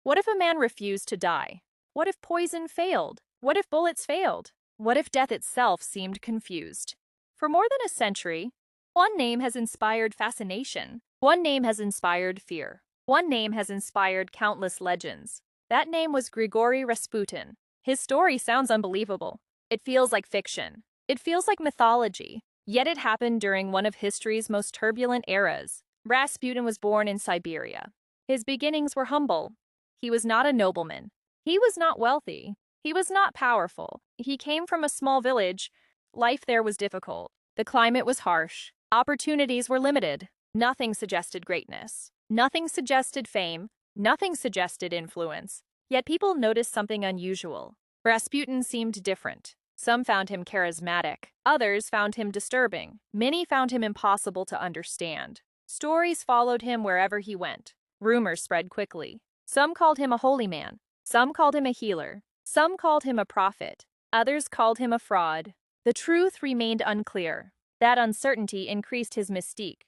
What if a man refused to die? What if poison failed? What if bullets failed? What if death itself seemed confused? For more than a century, one name has inspired fascination. One name has inspired fear. One name has inspired countless legends. That name was Grigori Rasputin. His story sounds unbelievable. It feels like fiction. It feels like mythology. Yet it happened during one of history's most turbulent eras. Rasputin was born in Siberia. His beginnings were humble. He was not a nobleman. He was not wealthy. He was not powerful. He came from a small village. Life there was difficult. The climate was harsh. Opportunities were limited. Nothing suggested greatness. Nothing suggested fame. Nothing suggested influence. Yet people noticed something unusual. Rasputin seemed different. Some found him charismatic. Others found him disturbing. Many found him impossible to understand. Stories followed him wherever he went. Rumors spread quickly. Some called him a holy man. Some called him a healer. Some called him a prophet. Others called him a fraud. The truth remained unclear. That uncertainty increased his mystique.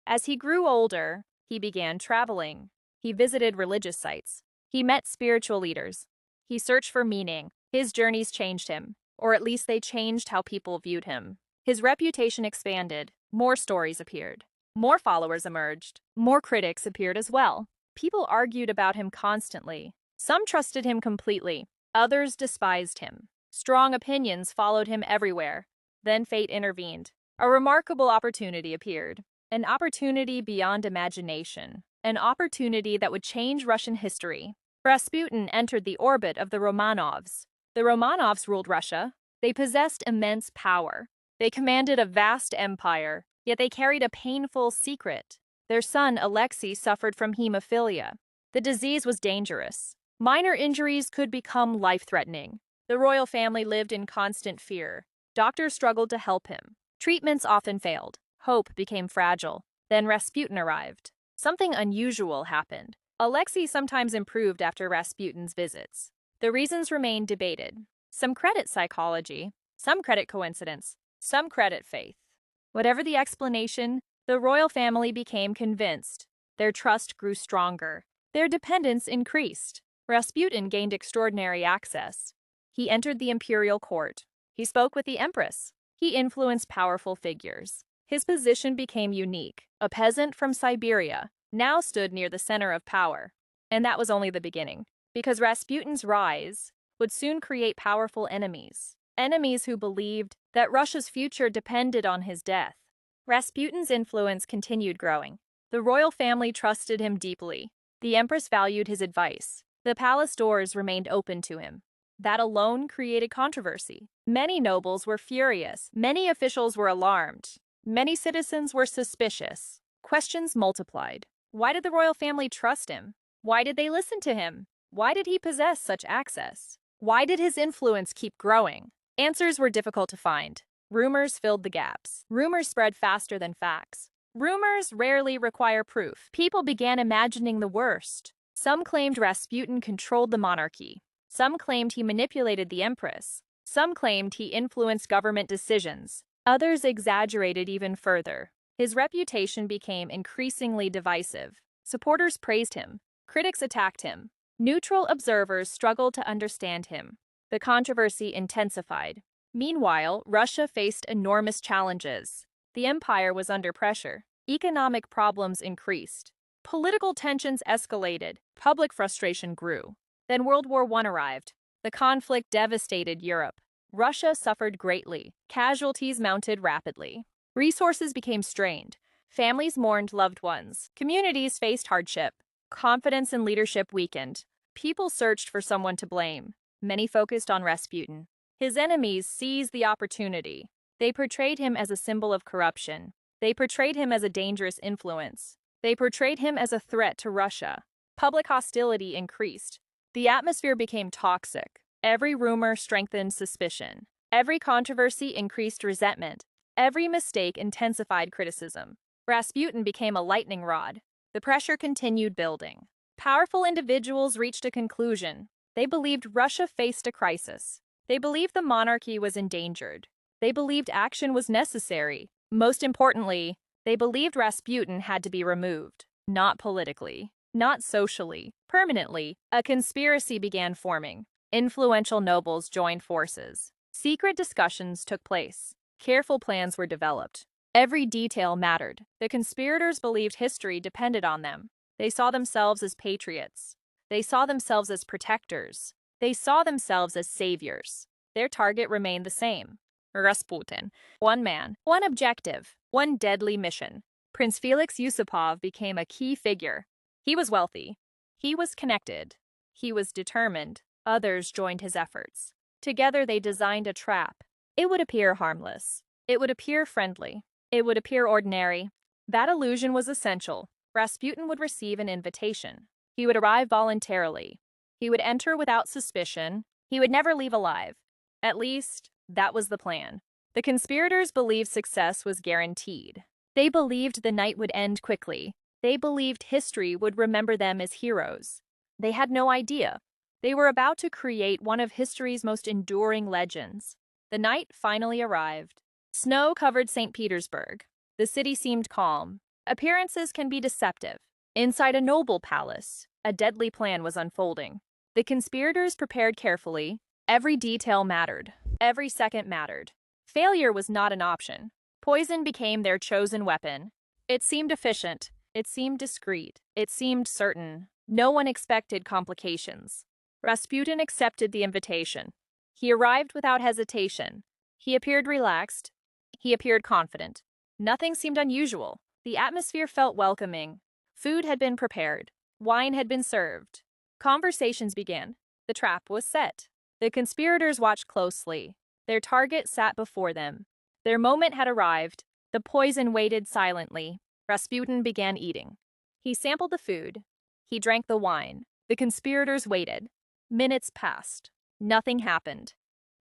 As he grew older, he began traveling. He visited religious sites. He met spiritual leaders. He searched for meaning. His journeys changed him, or at least they changed how people viewed him. His reputation expanded. More stories appeared. More followers emerged. More critics appeared as well. People argued about him constantly. Some trusted him completely. Others despised him. Strong opinions followed him everywhere. Then fate intervened. A remarkable opportunity appeared. An opportunity beyond imagination. An opportunity that would change Russian history. Rasputin entered the orbit of the Romanovs. The Romanovs ruled Russia. They possessed immense power. They commanded a vast empire, yet they carried a painful secret. Their son, Alexei, suffered from hemophilia. The disease was dangerous. Minor injuries could become life-threatening. The royal family lived in constant fear. Doctors struggled to help him. Treatments often failed. Hope became fragile. Then Rasputin arrived. Something unusual happened. Alexei sometimes improved after Rasputin's visits. The reasons remained debated. Some credit psychology, some credit coincidence, some credit faith. Whatever the explanation, the royal family became convinced. Their trust grew stronger. Their dependence increased. Rasputin gained extraordinary access. He entered the imperial court. He spoke with the Empress. He influenced powerful figures. His position became unique. A peasant from Siberia now stood near the center of power. And that was only the beginning, because Rasputin's rise would soon create powerful enemies. Enemies who believed that Russia's future depended on his death. Rasputin's influence continued growing. The royal family trusted him deeply. The Empress valued his advice. The palace doors remained open to him. That alone created controversy. Many nobles were furious. Many officials were alarmed. Many citizens were suspicious. Questions multiplied. Why did the royal family trust him? Why did they listen to him? Why did he possess such access? Why did his influence keep growing? Answers were difficult to find. Rumors filled the gaps. Rumors spread faster than facts. Rumors rarely require proof. People began imagining the worst. Some claimed Rasputin controlled the monarchy. Some claimed he manipulated the Empress. Some claimed he influenced government decisions. Others exaggerated even further. His reputation became increasingly divisive. Supporters praised him. Critics attacked him. Neutral observers struggled to understand him. The controversy intensified. Meanwhile, Russia faced enormous challenges. The empire was under pressure. Economic problems increased. Political tensions escalated. Public frustration grew. Then World War I arrived. The conflict devastated Europe. Russia suffered greatly. Casualties mounted rapidly. Resources became strained. Families mourned loved ones. Communities faced hardship. Confidence in leadership weakened. People searched for someone to blame. Many focused on Rasputin. His enemies seized the opportunity. They portrayed him as a symbol of corruption. They portrayed him as a dangerous influence. They portrayed him as a threat to Russia. Public hostility increased. The atmosphere became toxic. Every rumor strengthened suspicion. Every controversy increased resentment. Every mistake intensified criticism. Rasputin became a lightning rod. The pressure continued building. Powerful individuals reached a conclusion. They believed Russia faced a crisis. They believed the monarchy was endangered. They believed action was necessary. Most importantly, they believed Rasputin had to be removed, not politically, Not socially. Permanently, a conspiracy began forming. Influential nobles joined forces. Secret discussions took place. Careful plans were developed. Every detail mattered. The conspirators believed history depended on them. They saw themselves as patriots. They saw themselves as protectors. They saw themselves as saviors. Their target remained the same. Rasputin. One man, one objective, one deadly mission. Prince Felix Yusupov became a key figure. He was wealthy. He was connected. He was determined. Others joined his efforts. Together they designed a trap. It would appear harmless. It would appear friendly. It would appear ordinary. That illusion was essential. Rasputin would receive an invitation. He would arrive voluntarily. He would enter without suspicion. He would never leave alive. At least, that was the plan. The conspirators believed success was guaranteed. They believed the night would end quickly. They believed history would remember them as heroes. They had no idea. They were about to create one of history's most enduring legends. The night finally arrived. Snow covered St. Petersburg. The city seemed calm. Appearances can be deceptive. Inside a noble palace, a deadly plan was unfolding. The conspirators prepared carefully. Every detail mattered. Every second mattered. Failure was not an option. Poison became their chosen weapon. It seemed efficient. It seemed discreet. It seemed certain. No one expected complications. Rasputin accepted the invitation. He arrived without hesitation. He appeared relaxed. He appeared confident. Nothing seemed unusual. The atmosphere felt welcoming. Food had been prepared. Wine had been served. Conversations began. The trap was set. The conspirators watched closely. Their target sat before them. Their moment had arrived. The poison waited silently. Rasputin began eating. He sampled the food. He drank the wine. The conspirators waited. Minutes passed. Nothing happened.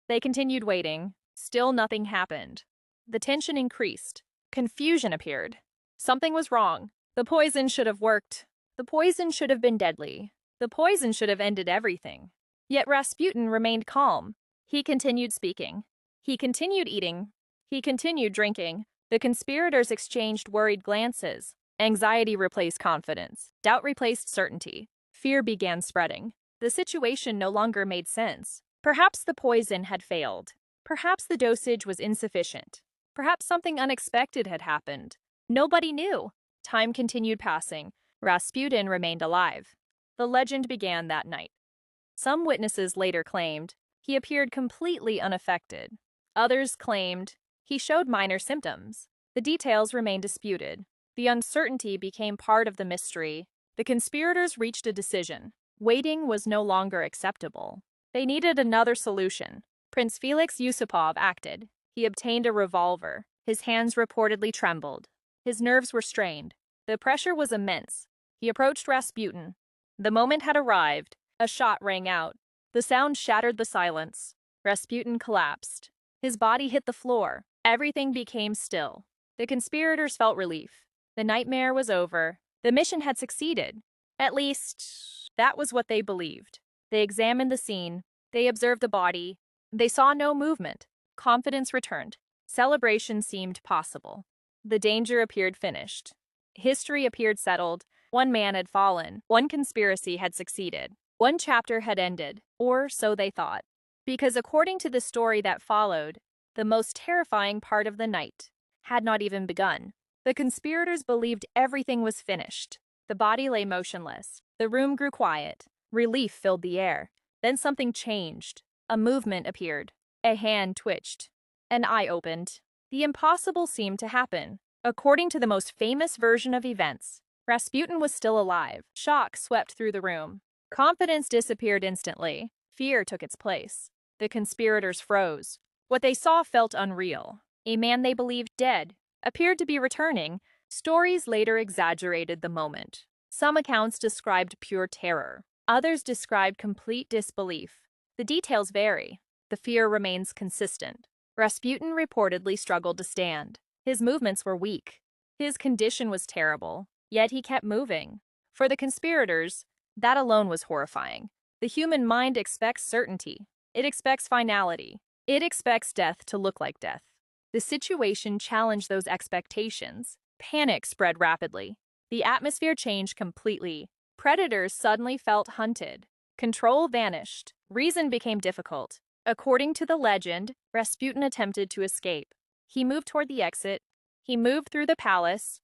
They continued waiting. Still nothing happened. The tension increased. Confusion appeared. Something was wrong. The poison should have worked. The poison should have been deadly. The poison should have ended everything. Yet Rasputin remained calm. He continued speaking. He continued eating. He continued drinking. The conspirators exchanged worried glances. Anxiety replaced confidence. Doubt replaced certainty. Fear began spreading. The situation no longer made sense. Perhaps the poison had failed. Perhaps the dosage was insufficient. Perhaps something unexpected had happened. Nobody knew. Time continued passing. Rasputin remained alive. The legend began that night. Some witnesses later claimed he appeared completely unaffected. Others claimed he showed minor symptoms. The details remained disputed. The uncertainty became part of the mystery. The conspirators reached a decision. Waiting was no longer acceptable. They needed another solution. Prince Felix Yusupov acted. He obtained a revolver. His hands reportedly trembled. His nerves were strained. The pressure was immense. He approached Rasputin. The moment had arrived. A shot rang out. The sound shattered the silence. Rasputin collapsed. His body hit the floor. Everything became still. The conspirators felt relief. The nightmare was over. The mission had succeeded. At least, that was what they believed. They examined the scene. They observed the body. They saw no movement. Confidence returned. Celebration seemed possible. The danger appeared finished. History appeared settled. One man had fallen. One conspiracy had succeeded. One chapter had ended, or so they thought. Because according to the story that followed, the most terrifying part of the night had not even begun. The conspirators believed everything was finished. The body lay motionless. The room grew quiet. Relief filled the air. Then something changed. A movement appeared. A hand twitched. An eye opened. The impossible seemed to happen. According to the most famous version of events, Rasputin was still alive. Shock swept through the room. Confidence disappeared instantly. Fear took its place. The conspirators froze. What they saw felt unreal. A man they believed dead appeared to be returning. Stories later exaggerated the moment. Some accounts described pure terror. Others described complete disbelief. The details vary. The fear remains consistent. Rasputin reportedly struggled to stand. His movements were weak. His condition was terrible, yet he kept moving. For the conspirators, that alone was horrifying. The human mind expects certainty. It expects finality. It expects death to look like death. The situation challenged those expectations. Panic spread rapidly. The atmosphere changed completely. Predators suddenly felt hunted. Control vanished. Reason became difficult. According to the legend, Rasputin attempted to escape. He moved toward the exit. He moved through the palace.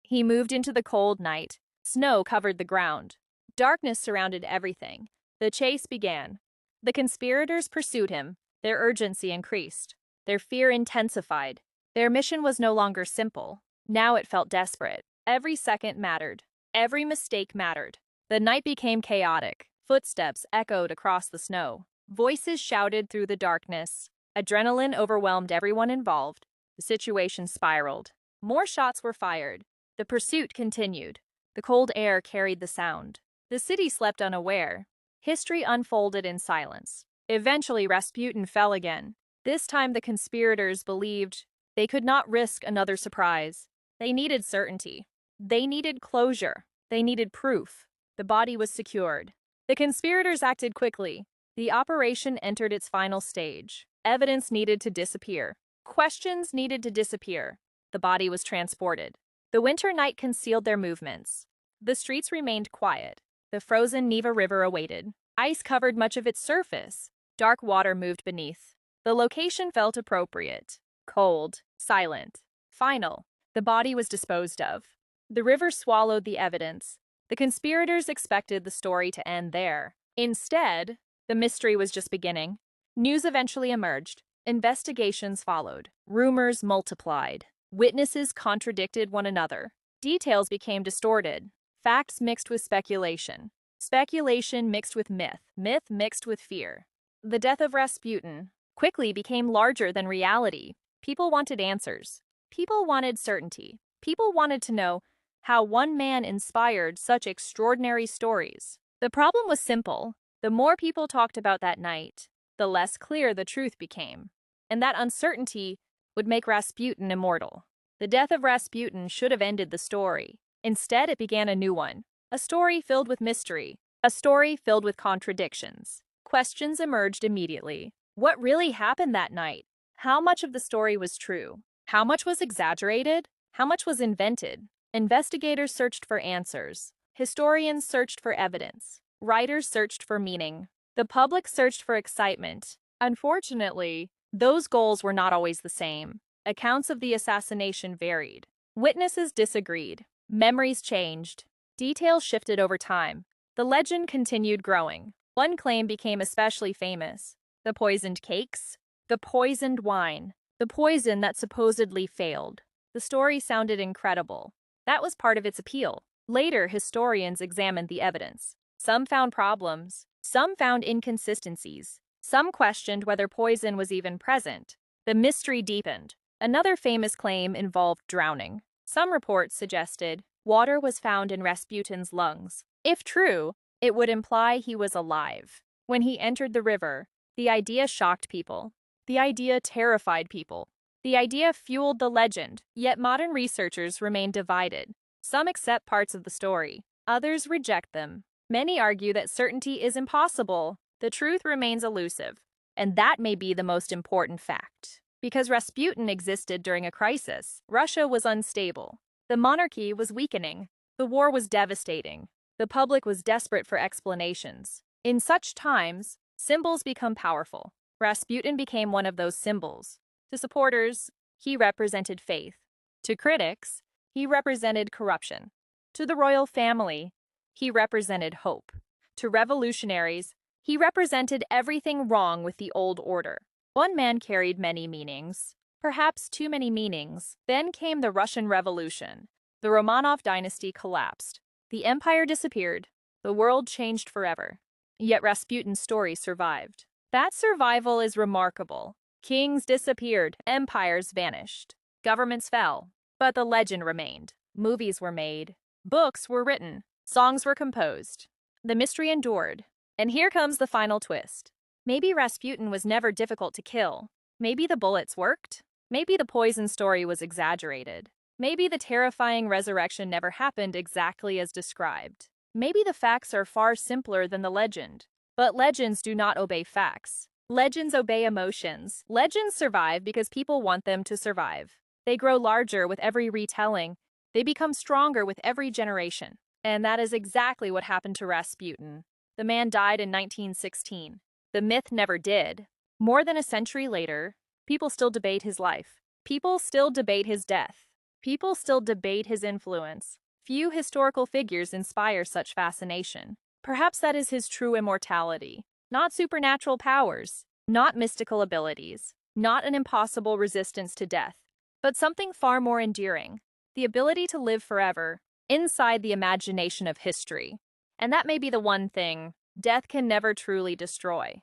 He moved into the cold night. Snow covered the ground. Darkness surrounded everything. The chase began. The conspirators pursued him. Their urgency increased. Their fear intensified. Their mission was no longer simple. Now it felt desperate. Every second mattered. Every mistake mattered. The night became chaotic. Footsteps echoed across the snow. Voices shouted through the darkness. Adrenaline overwhelmed everyone involved. The situation spiraled. More shots were fired. The pursuit continued. The cold air carried the sound. The city slept unaware. History unfolded in silence. Eventually, Rasputin fell again. This time, the conspirators believed they could not risk another surprise. They needed certainty. They needed closure. They needed proof. The body was secured. The conspirators acted quickly. The operation entered its final stage. Evidence needed to disappear. Questions needed to disappear. The body was transported. The winter night concealed their movements. The streets remained quiet. The frozen Neva River awaited. Ice covered much of its surface. Dark water moved beneath. The location felt appropriate. Cold, silent, final. The body was disposed of. The river swallowed the evidence. The conspirators expected the story to end there. Instead, the mystery was just beginning. News eventually emerged. Investigations followed. Rumors multiplied. Witnesses contradicted one another. Details became distorted. Facts mixed with speculation. Speculation mixed with myth. Myth mixed with fear. The death of Rasputin quickly became larger than reality. People wanted answers. People wanted certainty. People wanted to know how one man inspired such extraordinary stories. The problem was simple. The more people talked about that night, the less clear the truth became. And that uncertainty would make Rasputin immortal. The death of Rasputin should have ended the story. Instead, it began a new one. A story filled with mystery. A story filled with contradictions. Questions emerged immediately. What really happened that night? How much of the story was true? How much was exaggerated? How much was invented? Investigators searched for answers. Historians searched for evidence. Writers searched for meaning. The public searched for excitement. Unfortunately, those goals were not always the same. Accounts of the assassination varied. Witnesses disagreed. Memories changed. Details shifted over time. The legend continued growing. One claim became especially famous. The poisoned cakes. The poisoned wine. The poison that supposedly failed. The story sounded incredible. That was part of its appeal. Later, historians examined the evidence. Some found problems. Some found inconsistencies. Some questioned whether poison was even present. The mystery deepened. Another famous claim involved drowning. Some reports suggested water was found in Rasputin's lungs. If true, it would imply he was alive. When he entered the river, the idea shocked people. The idea terrified people. The idea fueled the legend, yet modern researchers remain divided. Some accept parts of the story. Others reject them. Many argue that certainty is impossible. The truth remains elusive. And that may be the most important fact. Because Rasputin existed during a crisis, Russia was unstable. The monarchy was weakening. The war was devastating. The public was desperate for explanations. In such times, symbols become powerful. Rasputin became one of those symbols. To supporters, he represented faith. To critics, he represented corruption. To the royal family, he represented hope. To revolutionaries, he represented everything wrong with the old order. One man carried many meanings, perhaps too many meanings. Then came the Russian Revolution. The Romanov dynasty collapsed. The empire disappeared. The world changed forever. Yet Rasputin's story survived. That survival is remarkable. Kings disappeared, empires vanished, governments fell, but the legend remained. Movies were made, books were written, songs were composed. The mystery endured. And here comes the final twist. Maybe Rasputin was never difficult to kill. Maybe the bullets worked. Maybe the poison story was exaggerated. Maybe the terrifying resurrection never happened exactly as described. Maybe the facts are far simpler than the legend. But legends do not obey facts. Legends obey emotions. Legends survive because people want them to survive. They grow larger with every retelling. They become stronger with every generation. And that is exactly what happened to Rasputin. The man died in 1916. The myth never did. More than a century later, people still debate his life. People still debate his death. People still debate his influence. Few historical figures inspire such fascination. Perhaps that is his true immortality. Not supernatural powers, not mystical abilities, not an impossible resistance to death, but something far more enduring, the ability to live forever, inside the imagination of history. And that may be the one thing death can never truly destroy.